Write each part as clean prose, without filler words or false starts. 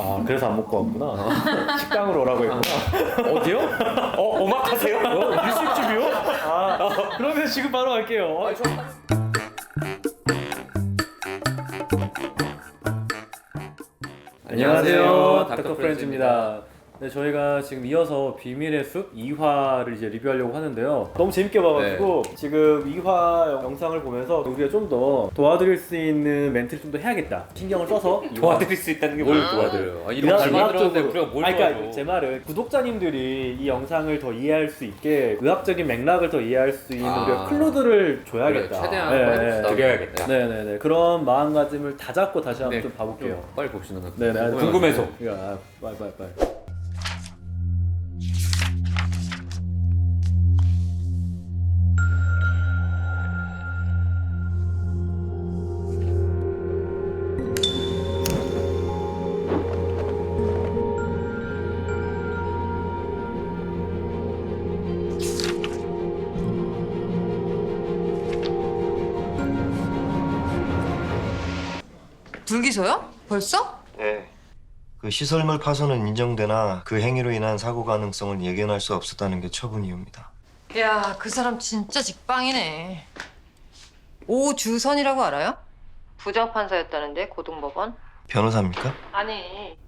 아 그래서 안 먹고 왔구나. 식당으로 오라고 했구나. 어디요? 오마카세요? 일식집이요? 그러면 지금 바로 갈게요. 안녕하세요, 닥터 프렌즈입니다. 네, 저희가 지금 이어서 비밀의 숲 2화를 이제 리뷰하려고 하는데요. 너무 재밌게 봐가지고 지금 2화 영상을 보면서 우리가 좀 더 도와드릴 수 있는 멘트를 좀 더 해야겠다. 신경을 써서 도와드릴 수 있다는 게 뭘 도와드려요? 아, 이런 거 잘 만들었는데 우리가 뭘 도와줘? 그러니까 제 말은 구독자님들이 이 영상을 더 이해할 수 있게 의학적인 맥락을 더 이해할 수 있는 우리가 클로드를 줘야겠다. 그래, 최대한 드려야겠다. 네네네, 그런 마음가짐을 다 잡고 다시 한번 좀 봐볼게요. 빨리 봅시다. 네네, 궁금해서. 빨리. 불기소요? 벌써? 네. 그 시설물 파손은 인정되나 그 행위로 인한 사고 가능성은 예견할 수 없었다는 게 처분 이유입니다. 야, 그 사람 진짜 직방이네. 오주선이라고 알아요? 부장판사였다는데 고등법원? 변호사입니까? 아니.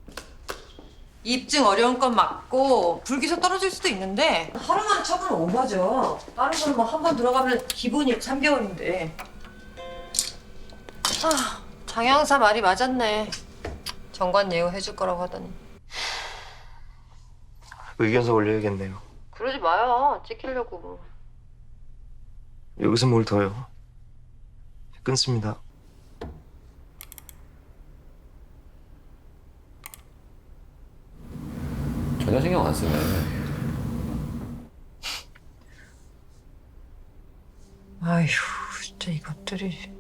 입증 어려운 건 맞고 불기소 떨어질 수도 있는데 하루만 처분 오바죠. 다른 거는 뭐 한 번 들어가면 기본이 3개월인데. 장 형사 말이 맞았네. 정관 예우 해줄 거라고 하더니. 의견서 올려야겠네요. 그러지 마요. 찍히려고 뭐. 여기서 뭘 더요? 끊습니다. 전혀 신경 안 쓰네. 아휴, 진짜 이것들이.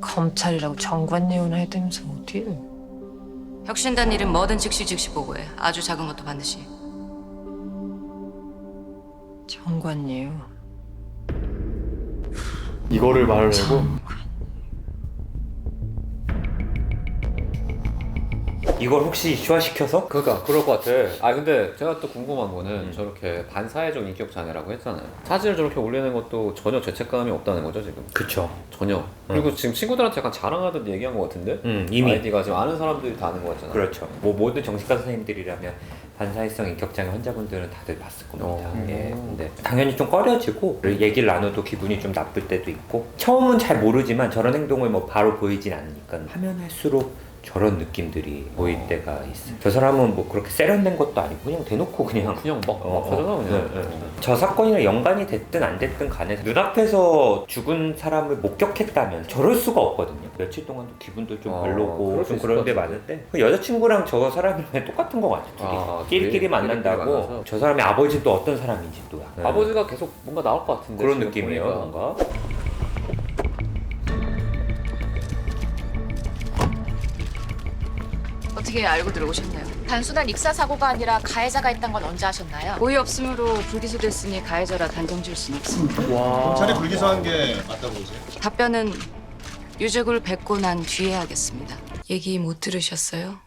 검찰이라고 정관예우나 해대면서 어딜. 혁신단 일은 뭐든 즉시 보고해. 아주 작은 것도 반드시. 정관예우. 이거를 말을 하고 이걸 혹시 이슈화시켜서? 그러니까 그럴 것 같아. 아 근데 제가 또 궁금한 거는 저렇게 반사회적 인격 장애라고 했잖아요. 사진을 저렇게 올리는 것도 전혀 죄책감이 없다는 거죠 지금? 그쵸. 전혀. 그리고 지금 친구들한테 약간 자랑하듯 얘기한 것 같은데? 이미. 아이디가 지금 아는 사람들이 다 아는 거 같잖아요. 그렇죠. 뭐 모든 정신과 선생님들이라면 반사회성 인격장애 환자분들은 다들 봤을 겁니다. 예. 근데 당연히 좀 꺼려지고 얘기를 나눠도 기분이 좀 나쁠 때도 있고 처음은 잘 모르지만 저런 행동을 뭐 바로 보이진 않으니까 하면 할수록 저런 느낌들이 보일 때가 있어요. 저 사람은 뭐 그렇게 세련된 것도 아니고 그냥 대놓고 그냥 막 하잖아 그냥. 저 사건이랑 연관이 됐든 안 됐든 간에 눈앞에서 죽은 사람을 목격했다면 저럴 수가 없거든요. 며칠 동안도 기분도 좀 별로고 그럴 수 좀 있을 그런 것 데 같은데. 많은데 그 여자친구랑 저 사람이랑 똑같은 거 같아요. 둘이. 끼리끼리 만난다고 만나서. 저 사람의 아버지는 또 어떤 사람인지 또 약간 아버지가 계속 뭔가 나올 것 같은데 그런 지금 느낌이에요. 보니까. 뭔가 어떻게 알고 들어오셨나요? 단순한 익사 사고가 아니라 가해자가 있다는 건 언제 아셨나요? 고의 없음으로 불기소됐으니 가해자라 단정 지을 수는 없습니다. 검찰이 불기소한 게 맞다고 보세요? 답변은 유족을 뵙고 난 뒤에 하겠습니다. 얘기 못 들으셨어요?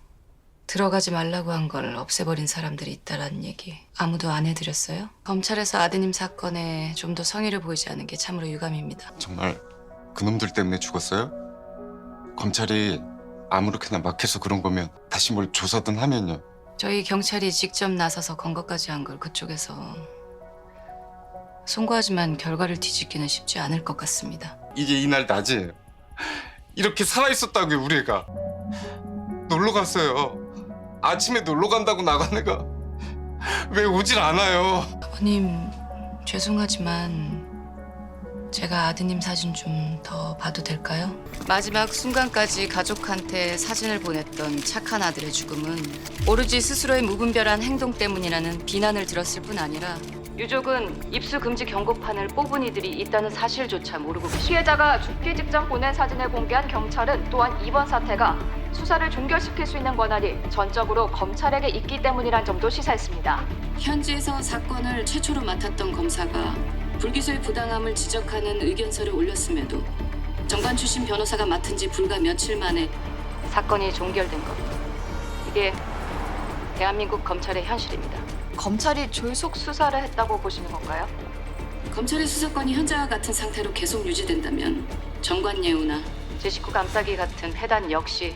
들어가지 말라고 한 걸 없애버린 사람들이 있다라는 얘기 아무도 안 해드렸어요? 검찰에서 아드님 사건에 좀 더 성의를 보이지 않은 게 참으로 유감입니다. 정말 그놈들 때문에 죽었어요? 검찰이 아무렇게나 막 해서 그런 거면 다시 뭘 조사든 하면요. 저희 경찰이 직접 나서서 건거까지 한 걸 그쪽에서 송구하지만 결과를 뒤집기는 쉽지 않을 것 같습니다. 이게 이날 낮에 이렇게 살아있었다고요 우리 애가. 놀러 갔어요. 아침에 놀러 간다고 나간 애가 왜 오질 않아요. 아버님 죄송하지만 제가 아드님 사진 좀 더 봐도 될까요? 마지막 순간까지 가족한테 사진을 보냈던 착한 아들의 죽음은 오로지 스스로의 무분별한 행동 때문이라는 비난을 들었을 뿐 아니라 유족은 입수 금지 경고판을 뽑은 이들이 있다는 사실조차 모르고 계십니다. 피해자가 죽기 직전 보낸 사진을 공개한 경찰은 또한 이번 사태가 수사를 종결시킬 수 있는 권한이 전적으로 검찰에게 있기 때문이란 점도 시사했습니다. 현지에서 사건을 최초로 맡았던 검사가 불기소의 부당함을 지적하는 의견서를 올렸음에도 정관 출신 변호사가 맡은 지 불과 며칠 만에 사건이 종결된 겁니다. 이게 대한민국 검찰의 현실입니다. 검찰이 졸속 수사를 했다고 보시는 건가요? 검찰의 수사권이 현재와 같은 상태로 계속 유지된다면 정관 예우나 제 식구 감싸기 같은 해단 역시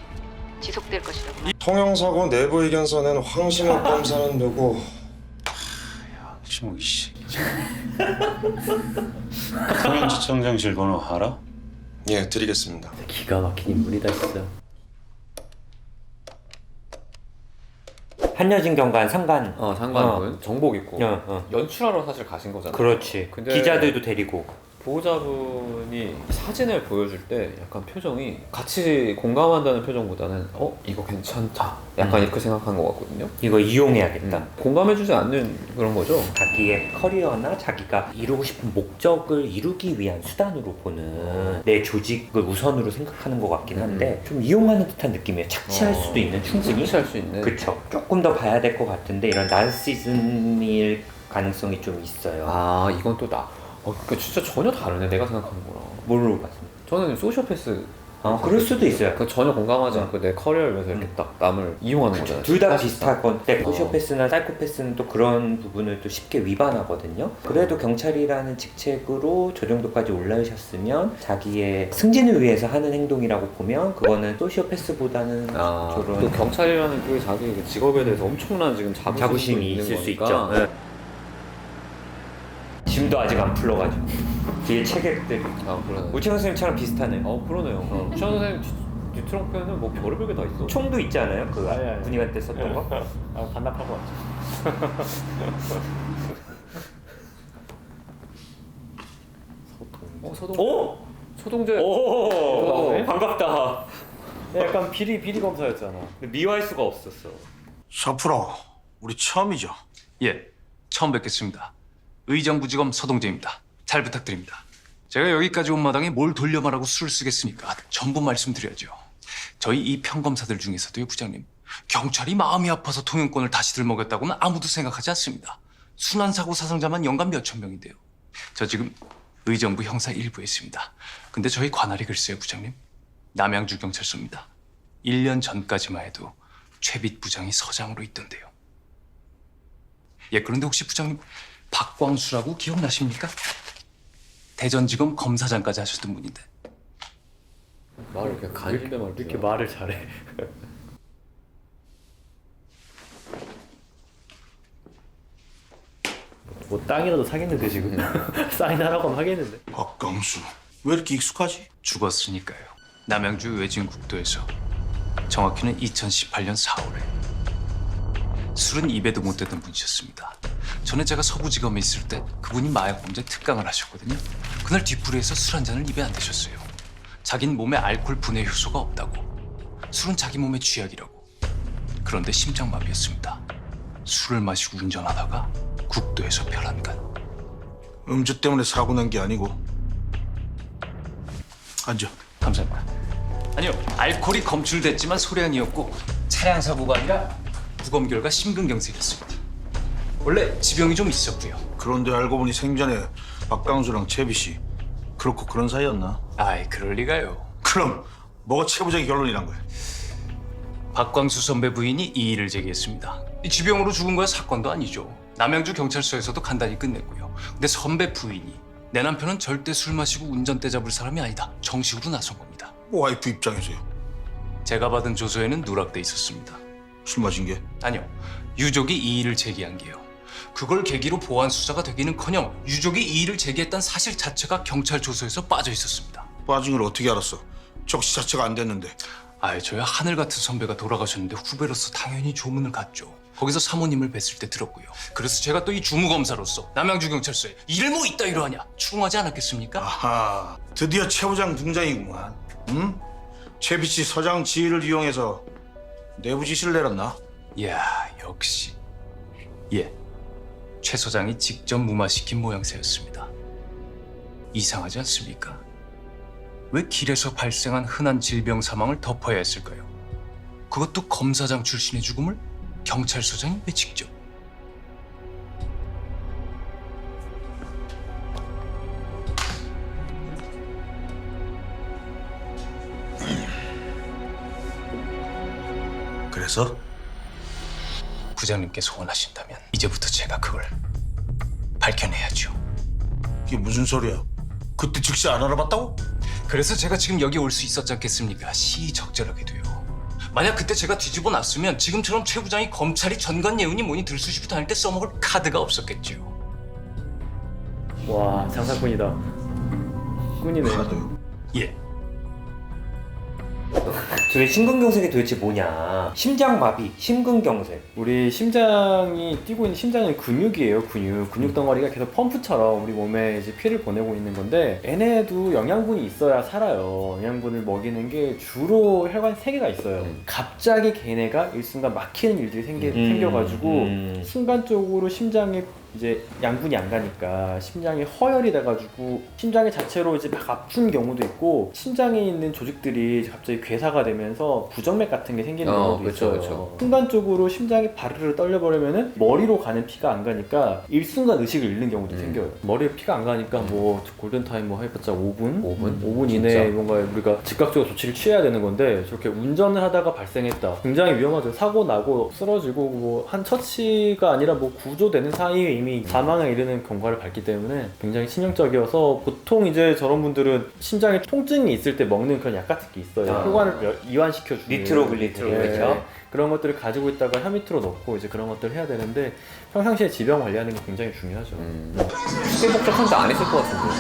지속될 것이라고. 통영사고 내부 의견서는 황신욱 검사는 누구? 신욱 씨. 통영지청장실 번호 알아? 예, 드리겠습니다. 기가 막힌 인물이다 진짜. 한여진 경관 상관. 상관은 정복 입고 어. 연출하러 사실 가신 거잖아요. 그렇지. 근데 기자들도 데리고. 보호자분이 사진을 보여줄 때 약간 표정이 같이 공감한다는 표정보다는 이거 괜찮다 약간 이렇게 생각한 것 같거든요. 이거 이용해야겠다. 공감해주지 않는 그런 거죠. 자기의 커리어나 자기가 이루고 싶은 목적을 이루기 위한 수단으로 보는 내 조직을 우선으로 생각하는 것 같긴 한데 좀 이용하는 듯한 느낌이에요. 착취할 수도 있는, 충분히. 착취할 수 있는. 그쵸. 조금 더 봐야 될 것 같은데 이런 나르시즘일 가능성이 좀 있어요. 아 이건 또 그러니까 진짜 전혀 다르네 내가 생각하는 거랑. 뭘로 봤습니까? 저는 소시오패스. 그럴 수도 있어요. 전혀 공감하지 않고 내 커리어를 위해서 이렇게 딱 남을 이용하는 거잖아요. 둘 다 비슷할 건데 소시오패스나 사이코패스는 또 그런 부분을 또 쉽게 위반하거든요. 그래도 경찰이라는 직책으로 저 정도까지 올라오셨으면 자기의 승진을 위해서 하는 행동이라고 보면 그거는 소시오패스보다는 저런 또 경찰이라는 그 자기 직업에 대해서 엄청난 지금 자부심이 있을 수 있죠. 네. 짐도 아직 안 풀러가지고 뒤에 체객들이 그러네. 우창 선생님처럼 비슷하네요. 그러네요. 우창 선생님 뒤 트렁크에는 뭐 별의별 게 다 있어. 총도 있지 않아요? 그 아니. 군의관 때 썼던 거? 반납하고 왔죠. 서동. 오! 소동재. 오! 반갑다. 약간 비리 검사였잖아. 근데 미워할 수가 없었어. 샤프로, 우리 처음이죠? 예, 처음 뵙겠습니다. 의정부지검 서동재입니다. 잘 부탁드립니다. 제가 여기까지 온 마당에 뭘 돌려 말하고 수를 쓰겠습니까? 전부 말씀드려야죠. 저희 이 평검사들 중에서도요, 부장님. 경찰이 마음이 아파서 통영권을 다시 들먹였다고는 아무도 생각하지 않습니다. 순환사고 사상자만 연간 몇천 명인데요. 저 지금 의정부 형사 1부에 있습니다. 근데 저희 관할이 글쎄요, 부장님. 남양주 경찰서입니다. 1년 전까지만 해도 최빛 부장이 서장으로 있던데요. 예, 그런데 혹시 부장님 박광수라고 기억나십니까? 대전지검 검사장까지 하셨던 분인데. 말을 이렇게 간신배 말 이렇게 말을 잘해. 뭐 땅이라도 사겠는데 지금. 사인하라고 하면 하겠는데. 박강수, 왜 이렇게 익숙하지? 죽었으니까요. 남양주 외진국도에서. 정확히는 2018년 4월에. 술은 입에도 못 대던 분이셨습니다. 전에 제가 서부지검에 있을 때 그분이 마약범죄 특강을 하셨거든요. 그날 뒤풀이에서 술 한 잔을 입에 안 대셨어요. 자긴 몸에 알코올 분해 효소가 없다고. 술은 자기 몸의 쥐약이라고. 그런데 심장마비였습니다. 술을 마시고 운전하다가 국도에서 벼란간. 음주 때문에 사고 난 게 아니고. 앉아. 감사합니다. 아니요, 알코올이 검출됐지만 소량이었고 차량 사고가 아니라 부검 결과 심근경색이었습니다. 원래 지병이 좀 있었고요. 그런데 알고 보니 생전에 박강수랑 채비 그렇고 그런 사이였나? 아이, 그럴 리가요. 그럼 뭐가 최 부장의 결론이란 거야? 박광수 선배 부인이 이의를 제기했습니다. 이 지병으로 죽은 거야 사건도 아니죠. 남양주 경찰서에서도 간단히 끝냈고요. 근데 선배 부인이 내 남편은 절대 술 마시고 운전대 잡을 사람이 아니다. 정식으로 나선 겁니다. 와이프 입장에서요. 제가 받은 조서에는 누락돼 있었습니다. 술 마신 게? 아니요, 유족이 이의를 제기한 게요. 그걸 계기로 보안 수사가 되기는커녕 유족이 이의를 제기했던 사실 자체가 경찰 조서에서 빠져 있었습니다. 빠진 걸 어떻게 알았어? 적시 자체가 안 됐는데. 아이, 저희 하늘 같은 선배가 돌아가셨는데 후배로서 당연히 조문을 갔죠. 거기서 사모님을 뵀을 때 들었고요. 그래서 제가 또 이 주무검사로서 남양주 경찰서에 일을 뭐 이따위로 하냐 추궁하지 않았겠습니까? 아하, 드디어 최 부장 등장이구만. 응? 최비 씨 서장 지위를 이용해서 내부 지시를 내렸나? 이야, 역시. 예, 최 소장이 직접 무마시킨 모양새였습니다. 이상하지 않습니까? 왜 길에서 발생한 흔한 질병 사망을 덮어야 했을까요? 그것도 검사장 출신의 죽음을 경찰서장이 왜 직접? 그래서? 부장님께서 원하신다면 이제부터 제가 그걸 밝혀내야죠. 이게 무슨 소리야? 그때 즉시 안 알아봤다고? 그래서 제가 지금 여기 올 수 있었지 않겠습니까? 시적절하게도요. 만약 그때 제가 뒤집어 놨으면 지금처럼 최 부장이 검찰이 전관 예우니 뭐니 들쑤시고 다닐 때 써먹을 카드가 없었겠죠. 와 장사꾼이다. 꾼이네. 예. 도대체 심근경색이 도대체 뭐냐? 심장마비, 심근경색. 우리 심장이 뛰고 있는 심장은 근육이에요. 근육 덩어리가 계속 펌프처럼 우리 몸에 이제 피를 보내고 있는 건데 얘네도 영양분이 있어야 살아요. 영양분을 먹이는 게 주로 혈관 3개가 있어요. 갑자기 걔네가 일순간 막히는 일들이 생겨가지고 순간적으로 심장에 이제 양분이 안 가니까 심장이 허혈이 돼가지고 심장의 자체로 이제 막 아픈 경우도 있고 심장에 있는 조직들이 갑자기 괴사가 되면서 부정맥 같은 게 생기는 경우도 있어요. 그쵸. 순간적으로 심장이 바르르 떨려버리면은 머리로 가는 피가 안 가니까 일순간 의식을 잃는 경우도 생겨요. 머리에 피가 안 가니까 뭐 골든타임 뭐 해봤자 5분 이내에 뭔가 우리가 즉각적으로 조치를 취해야 되는 건데 저렇게 운전을 하다가 발생했다. 굉장히 위험하죠. 사고 나고 쓰러지고 뭐 한 처치가 아니라 뭐 구조되는 사이에 이미 사망에 이르는 경과를 밟기 때문에 굉장히 치명적이어서 보통 이제 저런 분들은 심장에 통증이 있을 때 먹는 그런 약 같은 게 있어요. 혈관을 이완시켜주는 니트로글리트로 그렇죠. 그런 것들을 가지고 있다가 혀 밑으로 넣고 이제 그런 것들을 해야 되는데 평상시에 지병 관리하는 게 굉장히 중요하죠. 쉽게 복잡한데 안 했을 것 같은데.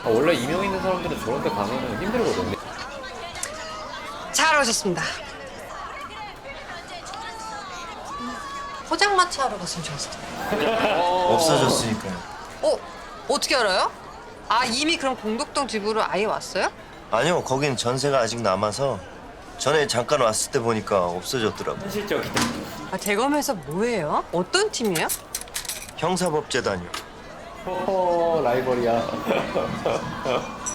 원래 이명 있는 사람들은 저런 데 가면 힘들거든요. 잘 오셨습니다. 포장마차 하러 갔으면 좋았을 텐데. 없어졌으니까요. 어떻게 알아요? 아, 이미 그럼 공덕동 집으로 아예 왔어요? 아니요, 거긴 전세가 아직 남아서 전에 잠깐 왔을 때 보니까 없어졌더라고. 현실적이다. 아, 대검에서 뭐예요? 어떤 팀이에요? 형사법재단이요. 허허 라이벌이야.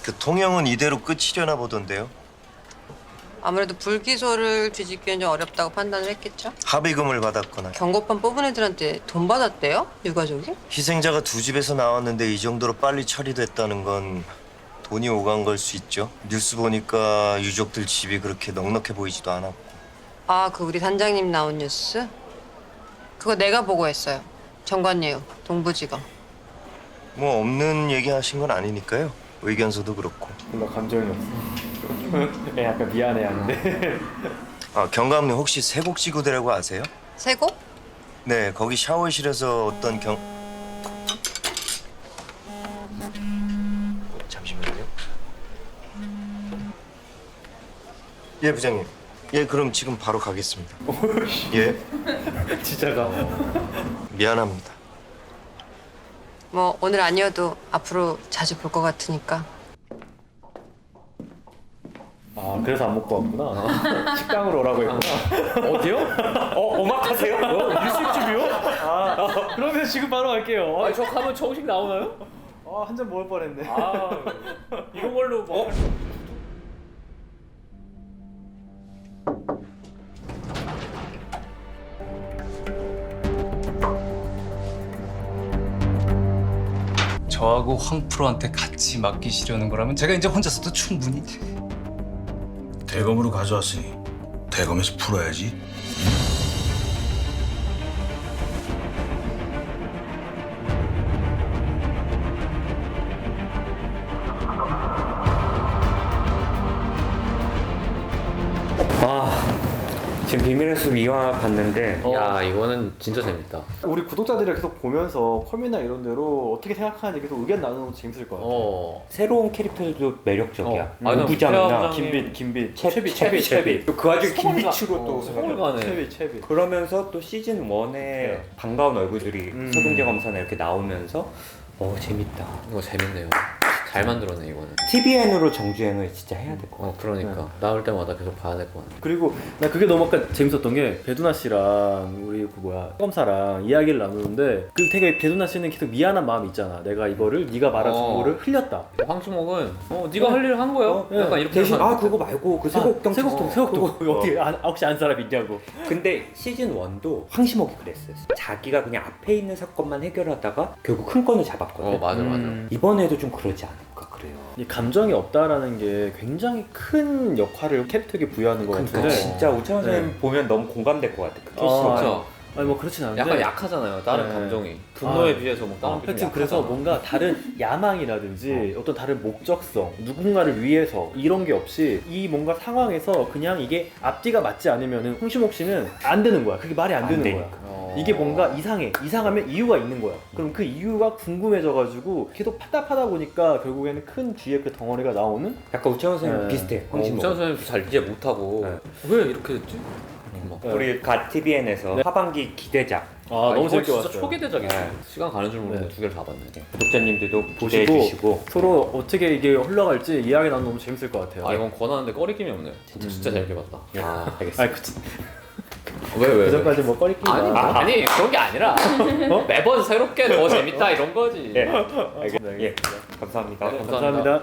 그 통영은 이대로 끝이려나 보던데요. 아무래도 불기소를 뒤집기는 좀 어렵다고 판단을 했겠죠? 합의금을 받았거나 경고판 뽑은 애들한테 돈 받았대요? 유가족이? 희생자가 두 집에서 나왔는데 이 정도로 빨리 처리됐다는 건 돈이 오간 걸 수 있죠. 뉴스 보니까 유족들 집이 그렇게 넉넉해 보이지도 않았고. 아, 그 우리 단장님 나온 뉴스? 그거 내가 보고했어요. 정관예우, 동부지검. 뭐 없는 얘기 하신 건 아니니까요. 의견서도 그렇고. 뭔가 감정이 없어. 애 약간 미안해하는데. 아, 경감님 혹시 세곡지구대라고 아세요? 세고? 네, 거기 샤워실에서 어떤 잠시만요. 예, 부장님. 예, 그럼 지금 바로 가겠습니다. 예. 진짜 가. 미안합니다. 뭐 오늘 아니어도 앞으로 자주 볼 것 같으니까. 아 그래서 안 먹고 왔구나. 식당으로 오라고 했구나. 어디요? 오마카세요? 일식집이요? 그러면 지금 바로 갈게요. 저 가면 정식 나오나요? 한 잔 먹을 뻔했네. 이런 걸로 뭐. 저하고 황 프로한테 같이 맡기시려는 거라면 제가 이제 혼자서도 충분히. 대검으로 가져왔으니 대검에서 풀어야지. 지금 비밀의 숲 2화 봤는데 야 이거는 진짜 재밌다. 우리 구독자들이 계속 보면서 컴이나 이런 데로 어떻게 생각하는지 계속 의견 나누는 것도 재밌을 것 같아요. 새로운 캐릭터들도 매력적이야. 아니, 부장이나 김빛, 채빗. 그 와중에 김빛으로 또 서울 가네. 채빗. 그러면서 또 시즌 1에 반가운 얼굴들이 서동재 검사나 이렇게 나오면서 재밌다. 이거 재밌네요. 잘 만들었네 이거는. TVN으로 정주행을 진짜 해야 될 것 같아. 그러니까 나올 때마다 계속 봐야 될 것 같아. 그리고 나 그게 너무 아까 재밌었던 게 배두나 씨랑 우리 그 검사랑 이야기를 나누는데 그 되게 배두나 씨는 계속 미안한 마음이 있잖아. 내가 이거를 네가 말한 정보를 흘렸다. 황수목은 네가 할 일을 한 거예요. 약간 이렇게 대신 하면 그거 말고 그 세곡동 어떻게 혹시 안 사람 있냐고. 근데 시즌 1도 황시목이 그랬어요. 자기가 그냥 앞에 있는 사건만 해결하다가 결국 큰 건을 잡았거든. 맞아. 이번에도 좀 그러지 않아? 않을까 그래요. 이 감정이 없다라는 게 굉장히 큰 역할을 캐릭터에게 부여하는 것 같은데 진짜 오창호 선생님 네. 보면 너무 공감될 것 같아. 그 캐릭터. 그렇죠. 아니 뭐 그렇진 않은데 약간 약하잖아요. 다른 네. 감정이 분노에 아, 비해서 뭐 다른 하여튼 그래서 뭔가 다른 야망이라든지 어떤 다른 목적성, 누군가를 위해서 이런 게 없이 이 뭔가 상황에서 그냥 이게 앞뒤가 맞지 않으면은 홍시목 씨는 안 되는 거야. 그게 말이 안 되는 거야. 이게 뭔가 이상하면 이유가 있는 거야. 그럼 그 이유가 궁금해져가지고 계속 파답하다 보니까 결국에는 큰 뒤에 그 덩어리가 나오는 약간 우창호 선생님 네. 비슷해. 홍시목 선생님도 잘 이해 못하고 왜 이렇게 됐지? 막. 우리 가 TVN에서 하반기 기대작. 너무 이거 재밌게 진짜 봤어요. 초기대작이네. 네. 시간 가는 줄 모르고 네. 두 개를 다 봤네. 구독자님들도 기대해 보시고 주시고. 서로 어떻게 이게 흘러갈지 이야기 나누면 너무 재밌을 것 같아요. 아 이건 권하는데 꺼리낌이 없네. 진짜 재밌게 봤다. 아, 알겠습니다. 아니 왜? 그전까지 뭐 꺼리끼리 아니 그런 게 아니라 매번 새롭게 더 재밌다 이런 거지. 예. 알겠습니다. 예. 감사합니다. 네, 감사합니다.